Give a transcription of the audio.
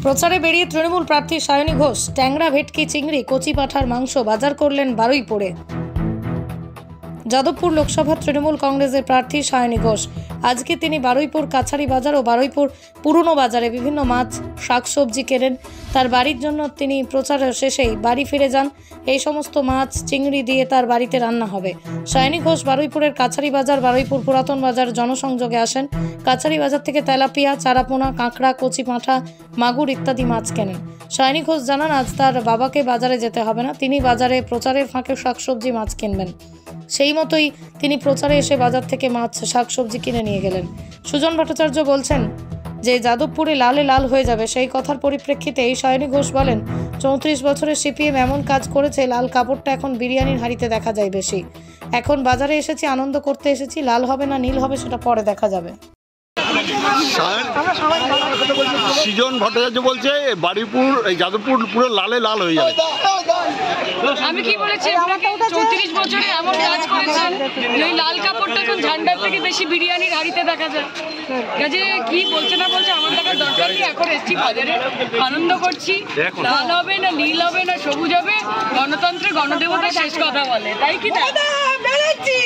প্রচারে বেরিয়ে তৃণমূল প্রার্থী সায়নী ঘোষ ট্যাংরা, ভেটকি, চিংড়ি, কচি পাঁঠার মাংস বাজার করলেন বারুইপুরে। যাদবপুর লোকসভা তৃণমূল কংগ্রেসের প্রার্থী সায়নী ঘোষ আজকে তিনি বারুইপুর কাছারি বাজার ও বারুইপুর পুরনো বাজারে বিভিন্ন মাছ, শাকসবজি কেনেন। তার বাড়ির জন্য তিনি প্রচার শেষেই বাড়ি ফিরে যান। এই সমস্ত মাছ, চিংড়ি দিয়ে তার বাড়িতে রান্না হবে। সায়নী ঘোষ বারুইপুরের কাছারি বাজার, বারুইপুর পুরাতন বাজার জনসংযোগে আসেন। কাছারি বাজার থেকে তেলাপিয়া, চারাপোনা, কাঁকড়া, কচি পাঁঠা, মাগুর ইত্যাদি মাছ কেনেন। সায়নী ঘোষ জানান, আজ তার বাবাকে বাজারে যেতে হবে না, তিনি বাজারে প্রচারের ফাঁকে শাকসবজি, মাছ কিনবেন। সেই মতোই তিনি প্রচারে এসে বাজার থেকে মাছ, শাকসবজি কিনে নিয়ে গেলেন। সুজন ভট্টাচার্য বলছেন যে যাদবপুরে লালে লাল হয়ে যাবে, সেই কথার পরিপ্রেক্ষিতে এই সায়নী ঘোষ বলেন, 34 বছরের সিপিএম এমন কাজ করেছে, লাল কাপড়টা এখন বিরিয়ানির হাঁড়িতে দেখা যায় বেশি। এখন বাজারে এসেছি, আনন্দ করতে এসেছি, লাল হবে না নীল হবে সেটা পরে দেখা যাবে। সুজন ভট্টাচার্য বলছে বারুইপুর, যাদবপুর পুরো লালে লাল হয়ে যাবে। আমি কি বলেছি আপনাকে? 34 বছরে এমন কাজ করেছেন, এই লাল কাপড়টা এখন ঝান্ডার থেকে বেশি বিরিয়ানির হাঁড়িতে দেখা যায়। কাজে কি বলছে না বলছে আমার দেখার দরকার নেই। এখন এসছি বাজারে, আনন্দ করছি। লাল হবে না নীল হবে না সবুজ হবে, গণতন্ত্রে গণদেবতা শেষ কথা বলে, তাই কি না? দেখি